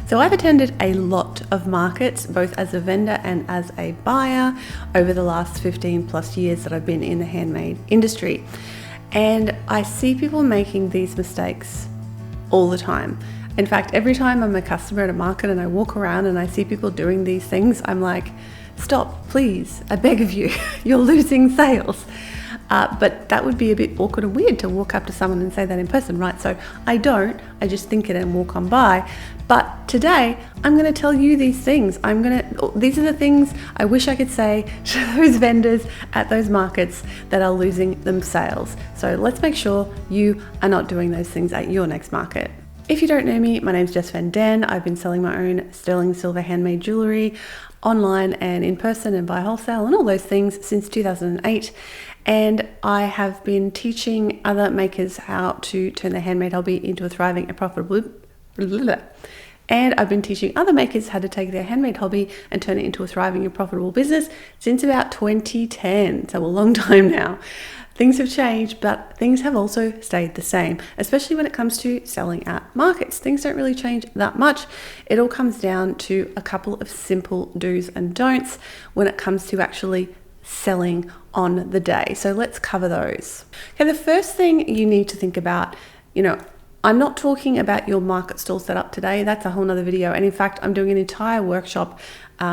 So I've attended a lot of markets, both as a vendor and as a buyer, over the last 15 plus years that I've been in the handmade industry. And I see people making these mistakes all the time. In fact, every time I'm a customer at a market and I walk around and I see people doing these things, I'm like, stop, please, I beg of you, you're losing sales. But that would be a bit awkward and weird to walk up to someone and say that in person, right? So I don't, I just think it and walk on by. But today, I'm gonna tell you these things. These are the things I wish I could say to those vendors at those markets that are losing them sales. So let's make sure you are not doing those things at your next market. If you don't know me, my name's Jess Van Den. I've been selling my own sterling silver handmade jewelry online and in person and by wholesale and all those things since 2008. And I have been teaching other makers how to turn their handmade hobby into a thriving and profitable. And I've been teaching other makers how to take their handmade hobby and turn it into a thriving and profitable business since about 2010. So a long time now. Things have changed, but things have also stayed the same, especially when it comes to selling at markets. Things don't really change that much. It all comes down to a couple of simple do's and don'ts when it comes to actually selling on the day. So let's cover those. Okay, the first thing you need to think about, I'm not talking about your market stall setup today. That's a whole nother video. And in fact, I'm doing an entire workshop,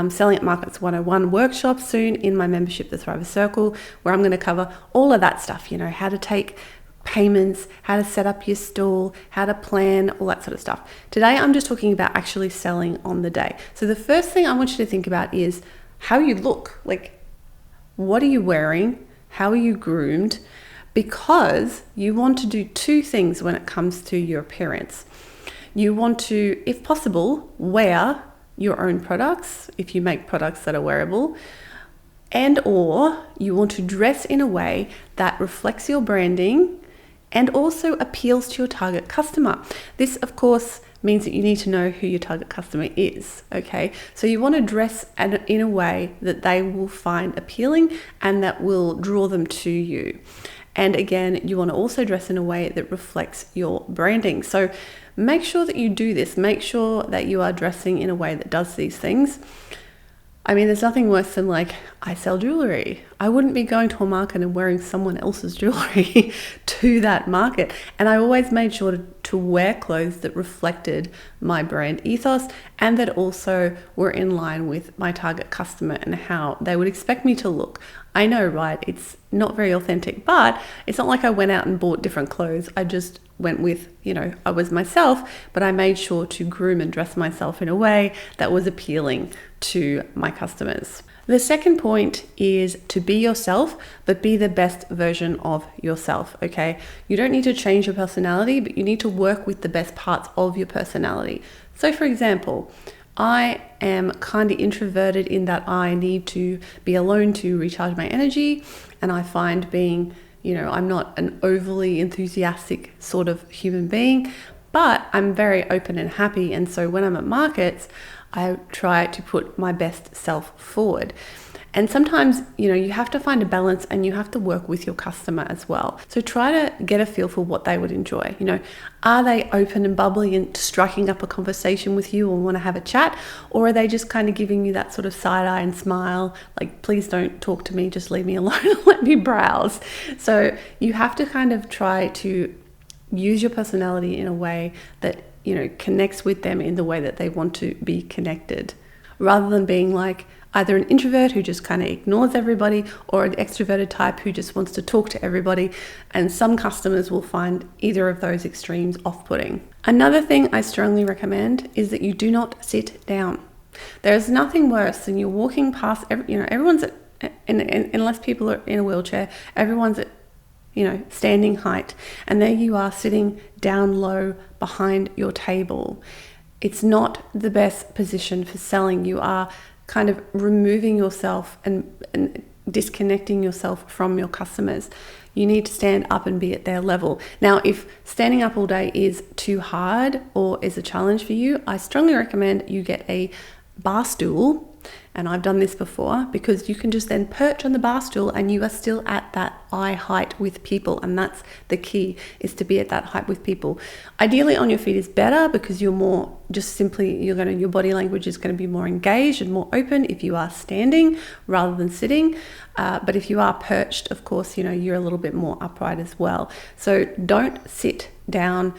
Selling at Markets 101 workshop soon in my membership, the Thriver Circle, where I'm going to cover all of that stuff, how to take payments, how to set up your stall, how to plan, all that sort of stuff. Today, I'm just talking about actually selling on the day. So the first thing I want you to think about is how you look. Like, what are you wearing? How are you groomed? Because you want to do two things when it comes to your appearance. You want to, if possible, wear your own products, if you make products that are wearable, and or you want to dress in a way that reflects your branding and also appeals to your target customer. This, of course, means that you need to know who your target customer is, okay? So you want to dress in a way that they will find appealing and that will draw them to you. And again, you want to also dress in a way that reflects your branding. So make sure that you do this. Make sure that you are dressing in a way that does these things. I mean, there's nothing worse than I sell jewelry. I wouldn't be going to a market and wearing someone else's jewelry to that market. And I always made sure to wear clothes that reflected my brand ethos and that also were in line with my target customer and how they would expect me to look. I know, right? It's not very authentic, but it's not like I went out and bought different clothes. I just went with, I was myself, but I made sure to groom and dress myself in a way that was appealing to my customers. The second point is to be yourself, but be the best version of yourself, okay? You don't need to change your personality, but you need to work with the best parts of your personality. So for example, I am kind of introverted in that I need to be alone to recharge my energy. And I find being, I'm not an overly enthusiastic sort of human being, but I'm very open and happy. And so when I'm at markets, I try to put my best self forward. And sometimes, you have to find a balance and you have to work with your customer as well. So try to get a feel for what they would enjoy. Are they open and bubbly and striking up a conversation with you or want to have a chat? Or are they just kind of giving you that sort of side eye and smile, like, please don't talk to me, just leave me alone and let me browse. So you have to kind of try to use your personality in a way that, connects with them in the way that they want to be connected, rather than being like either an introvert who just kind of ignores everybody or an extroverted type who just wants to talk to everybody. And some customers will find either of those extremes off-putting. Another thing I strongly recommend is that you do not sit down. There's nothing worse than you're walking past, everyone's unless people are in a wheelchair, everyone's at standing height, and there you are sitting down low behind your table. It's not the best position for selling. You are kind of removing yourself and disconnecting yourself from your customers. You need to stand up and be at their level. Now, if standing up all day is too hard or is a challenge for you, I strongly recommend you get a bar stool and I've done this before, because you can just then perch on the bar stool and you are still at that eye height with people. And that's the key, is to be at that height with people. Ideally on your feet is better, because you're more just simply, your body language is going to be more engaged and more open if you are standing rather than sitting. But if you are perched, of course, you're a little bit more upright as well. So don't sit down.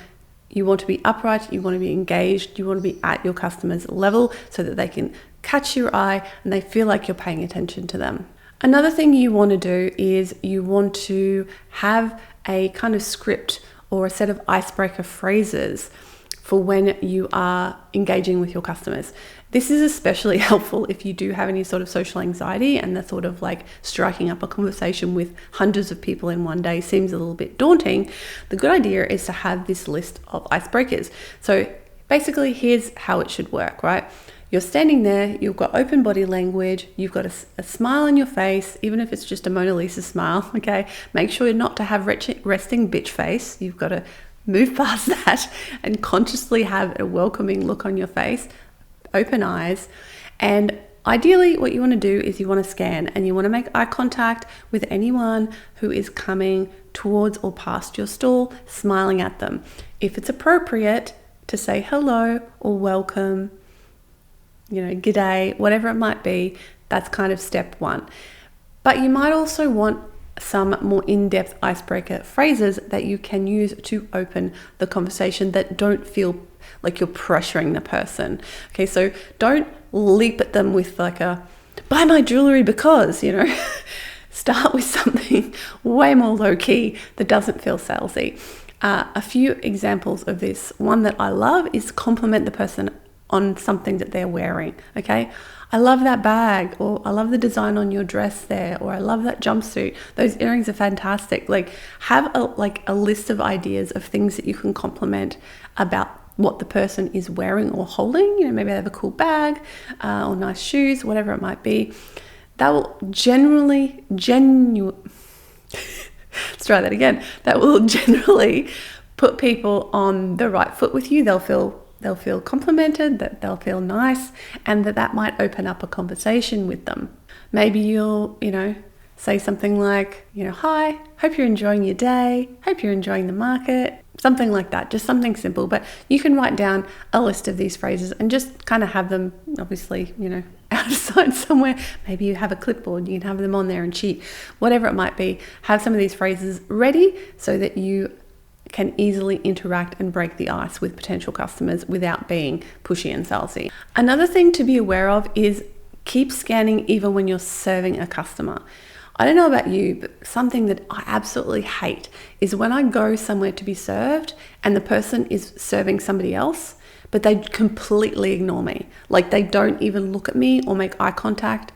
You want to be upright, you want to be engaged, you want to be at your customer's level so that they can catch your eye and they feel like you're paying attention to them. Another thing you want to do is you want to have a kind of script or a set of icebreaker phrases for when you are engaging with your customers. This is especially helpful if you do have any sort of social anxiety, and the thought of like striking up a conversation with hundreds of people in one day seems a little bit daunting. The good idea is to have this list of icebreakers. So basically, here's how it should work, right? You're standing there, you've got open body language, you've got a smile on your face, even if it's just a Mona Lisa smile, okay? Make sure not to have resting bitch face. You've got to move past that and consciously have a welcoming look on your face, open eyes. And ideally what you want to do is you want to scan and you want to make eye contact with anyone who is coming towards or past your stall, smiling at them. If it's appropriate to say hello or welcome, g'day, whatever it might be, that's kind of step one. But you might also want some more in-depth icebreaker phrases that you can use to open the conversation that don't feel like you're pressuring the person. Okay, so don't leap at them with like buy my jewelry because, start with something way more low-key that doesn't feel salesy. A few examples of this. One that I love is compliment the person on something that they're wearing. Okay, I love that bag, or I love the design on your dress there, or I love that jumpsuit. Those earrings are fantastic. Like, have a list of ideas of things that you can compliment about what the person is wearing or holding. Maybe they have a cool bag or nice shoes, whatever it might be. That will let's try that again. That will generally put people on the right foot with you. They'll feel complimented, that they'll feel nice, and that might open up a conversation with them. Maybe you'll, say something like, hi, hope you're enjoying your day, hope you're enjoying the market, something like that, just something simple. But you can write down a list of these phrases and just kind of have them, obviously, out of sight somewhere. Maybe you have a clipboard, you can have them on there and cheat, whatever it might be. Have some of these phrases ready so that you can easily interact and break the ice with potential customers without being pushy and salesy. Another thing to be aware of is keep scanning even when you're serving a customer. I don't know about you, but something that I absolutely hate is when I go somewhere to be served and the person is serving somebody else, but they completely ignore me. Like, they don't even look at me or make eye contact.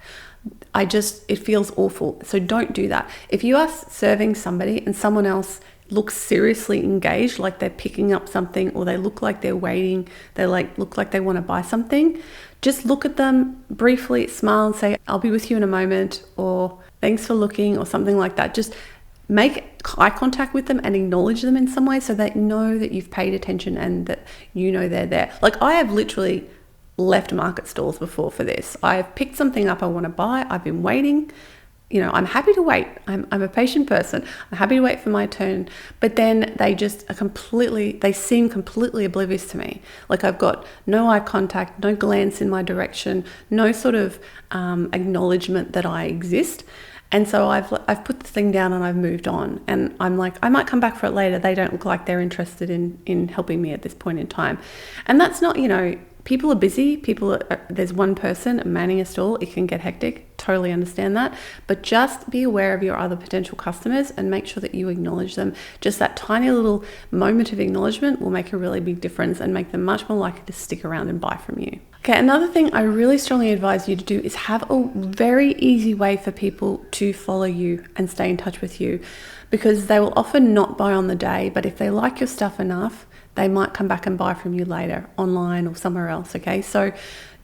It feels awful. So don't do that. If you are serving somebody and someone else looks seriously engaged, like they're picking up something, or they look like they're waiting, they look like they want to buy something, just look at them briefly, smile and say, I'll be with you in a moment, or thanks for looking, or something like that. Just make eye contact with them and acknowledge them in some way so they know that you've paid attention and that they're there. Like, I have literally left market stalls before for this. I've picked something up I want to buy, I've been waiting. I'm happy to wait. I'm a patient person. I'm happy to wait for my turn. But then they seem completely oblivious to me. Like, I've got no eye contact, no glance in my direction, no sort of acknowledgement that I exist. And so I've put the thing down and I've moved on. And I'm like, I might come back for it later. They don't look like they're interested in helping me at this point in time. And that's not, people are busy. There's one person manning a stall. It can get hectic. Totally understand that. But just be aware of your other potential customers and make sure that you acknowledge them. Just that tiny little moment of acknowledgement will make a really big difference and make them much more likely to stick around and buy from you. Okay, another thing I really strongly advise you to do is have a very easy way for people to follow you and stay in touch with you, because they will often not buy on the day, but if they like your stuff enough, they might come back and buy from you later online or somewhere else, okay? So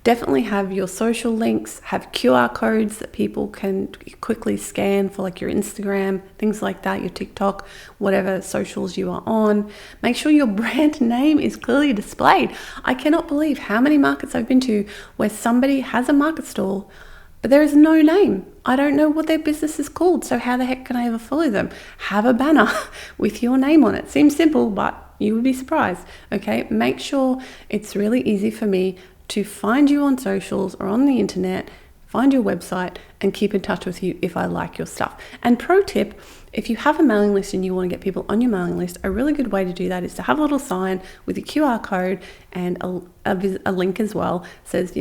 definitely have your social links, have QR codes that people can quickly scan for like your Instagram, things like that, your TikTok, whatever socials you are on. Make sure your brand name is clearly displayed. I cannot believe how many markets I've been to where somebody has a market stall, but there is no name. I don't know what their business is called, so how the heck can I ever follow them? Have a banner with your name on it. Seems simple, but you would be surprised, okay? Make sure it's really easy for me to find you on socials or on the internet, find your website, and keep in touch with you if I like your stuff. And pro tip, if you have a mailing list and you want to get people on your mailing list, a really good way to do that is to have a little sign with a QR code and a link as well. It says,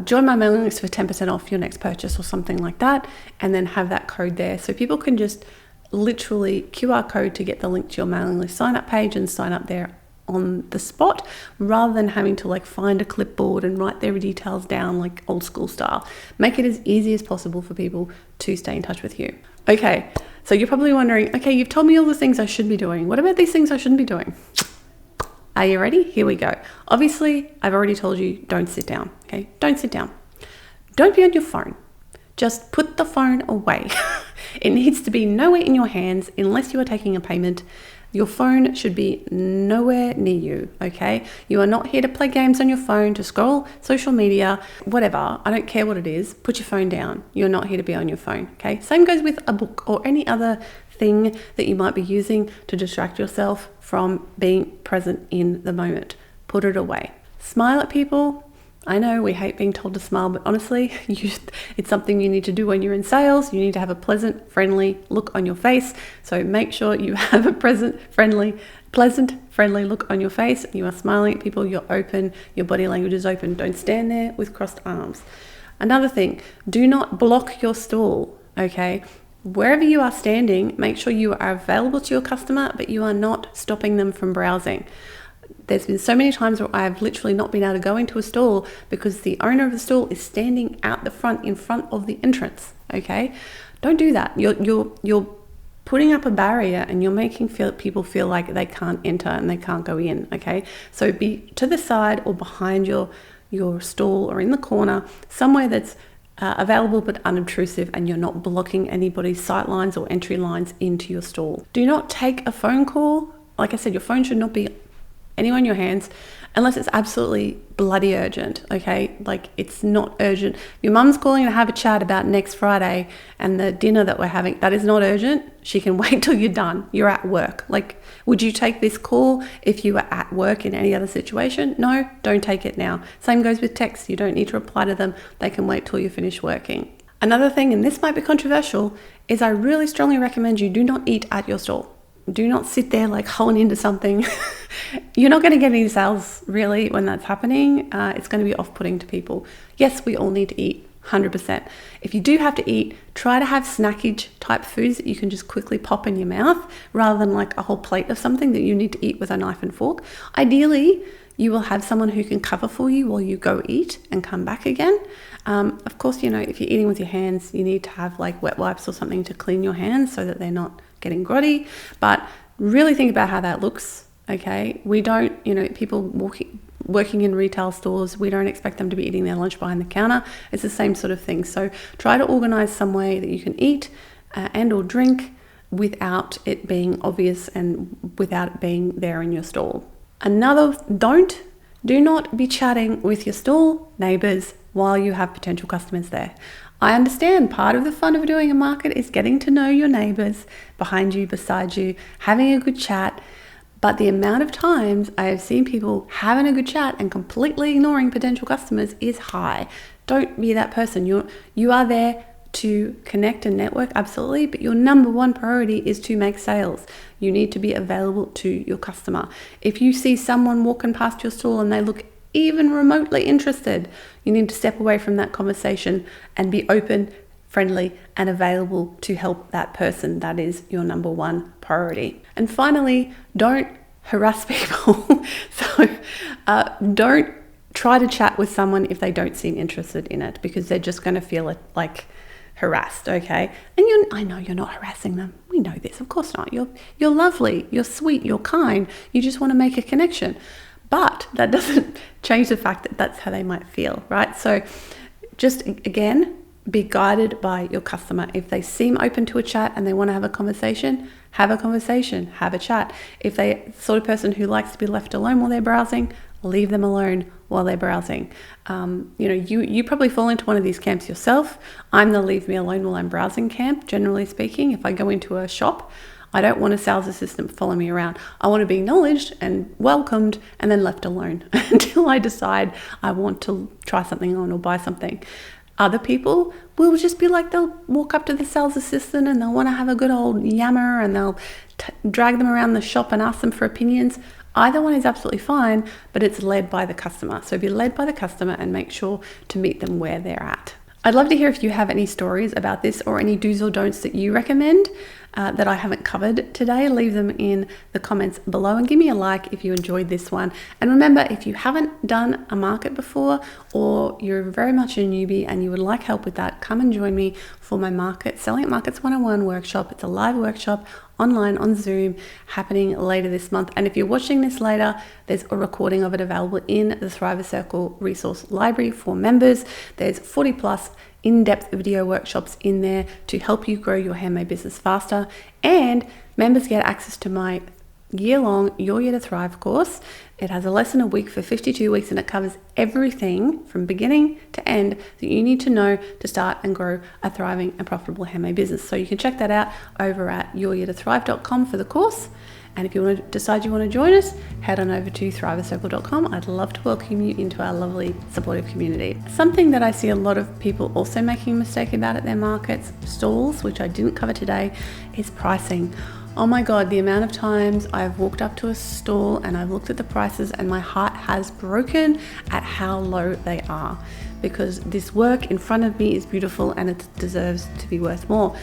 join my mailing list for 10% off your next purchase or something like that, and then have that code there. So people can just literally QR code to get the link to your mailing list sign up page and sign up there on the spot, rather than having to like find a clipboard and write their details down like old school style. Make it as easy as possible for people to stay in touch with you. Okay, so you're probably wondering, okay, you've told me all the things I should be doing. What about these things I shouldn't be doing? Are you ready? Here we go. Obviously, I've already told you, don't sit down, okay? Don't sit down. Don't be on your phone. Just put the phone away. It needs to be nowhere in your hands unless you are taking a payment. Your phone should be nowhere near you, okay? You are not here to play games on your phone, to scroll social media, whatever. I don't care what it is. Put your phone down. You're not here to be on your phone, okay? Same goes with a book or any other thing that you might be using to distract yourself from being present in the moment. Put it away. Smile at people. I know we hate being told to smile, but honestly, it's something you need to do when you're in sales. You need to have a pleasant, friendly look on your face. So make sure you have a pleasant, friendly look on your face. You are smiling at people, you're open, your body language is open. Don't stand there with crossed arms. Another thing, do not block your stall, okay? Wherever you are standing, make sure you are available to your customer, but you are not stopping them from browsing. There's been so many times where I've literally not been able to go into a stall because the owner of the stall is standing out the front in front of the entrance, okay? Don't do that. You're putting up a barrier and you're making people feel like they can't enter and they can't go in, okay? So be to the side or behind your stall or in the corner, somewhere that's available but unobtrusive, and you're not blocking anybody's sight lines or entry lines into your stall. Do not take a phone call. Like I said, your phone should not be anywhere in your hands unless it's absolutely bloody urgent, okay? Like, it's not urgent. Your mum's calling to have a chat about next Friday and the dinner that we're having. That is not urgent. She can wait till you're done. You're at work. Like, would you take this call if you were at work in any other situation? No, don't take it now. Same goes with texts. You don't need to reply to them. They can wait till you finish working. Another thing, and this might be controversial, is I really strongly recommend you do not eat at your stall. Do not sit there like honing into something. You're not going to get any sales really when that's happening. It's going to be off-putting to people. Yes, we all need to eat, 100%. If you do have to eat, try to have snackage type foods that you can just quickly pop in your mouth rather than like a whole plate of something that you need to eat with a knife and fork. Ideally, you will have someone who can cover for you while you go eat and come back again. Of course, if you're eating with your hands, you need to have like wet wipes or something to clean your hands so that they're not getting grotty, but really think about how that looks, okay? We don't, people working in retail stores, we don't expect them to be eating their lunch behind the counter. It's the same sort of thing. So try to organize some way that you can eat and or drink without it being obvious and without it being there in your stall. Another do not be chatting with your stall neighbors while you have potential customers there. I understand part of the fun of doing a market is getting to know your neighbors behind you, beside you, having a good chat. But the amount of times I have seen people having a good chat and completely ignoring potential customers is high. Don't be that person. You are there to connect and network, absolutely, but your number one priority is to make sales. You need to be available to your customer. If you see someone walking past your stall and they look even remotely interested, you need to step away from that conversation and be open, friendly, and available to help that person. That is your number one priority. And finally, don't harass people. So don't try to chat with someone if they don't seem interested in it, because they're just going to feel it like harassed, okay? And I know you're not harassing them. We know this, of course not. You're lovely, you're sweet, you're kind. You just want to make a connection. But that doesn't change the fact that that's how they might feel, right? So just, again, be guided by your customer. If they seem open to a chat and they want to have a conversation, have a chat. If they're the sort of person who likes to be left alone while they're browsing, leave them alone while they're browsing. You probably fall into one of these camps yourself. I'm the leave me alone while I'm browsing camp, generally speaking. If I go into a shop, I don't want a sales assistant follow me around. I want to be acknowledged and welcomed and then left alone until I decide I want to try something on or buy something. Other people will just be like, they'll walk up to the sales assistant and they'll want to have a good old yammer and they'll drag them around the shop and ask them for opinions. Either one is absolutely fine, but it's led by the customer. So be led by the customer and make sure to meet them where they're at. I'd love to hear if you have any stories about this or any do's or don'ts that you recommend that I haven't covered today. Leave them in the comments below and give me a like if you enjoyed this one. And remember, if you haven't done a market before or you're very much a newbie and you would like help with that, come and join me for my Selling at Markets 101 workshop. It's a live workshop online on Zoom happening later this month. And if you're watching this later, there's a recording of it available in the Thriver Circle resource library for members. There's 40 plus in-depth video workshops in there to help you grow your handmade business faster. And members get access to my year-long Your Year to Thrive course. It has a lesson a week for 52 weeks and it covers everything from beginning to end that you need to know to start and grow a thriving and profitable handmade business. So you can check that out over at youryeartothrive.com for the course. And if you want to decide you want to join us, head on over to thrivercircle.com. I'd love to welcome you into our lovely supportive community. Something that I see a lot of people also making a mistake about at their markets, stalls, which I didn't cover today, is pricing. Oh my God, the amount of times I've walked up to a stall and I've looked at the prices and my heart has broken at how low they are, because this work in front of me is beautiful and it deserves to be worth more.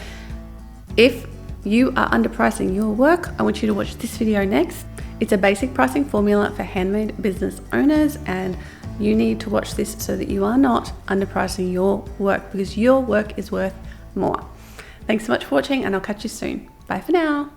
If you are underpricing your work, I want you to watch this video next. It's a basic pricing formula for handmade business owners, and you need to watch this so that you are not underpricing your work, because your work is worth more. Thanks so much for watching and I'll catch you soon. Bye for now.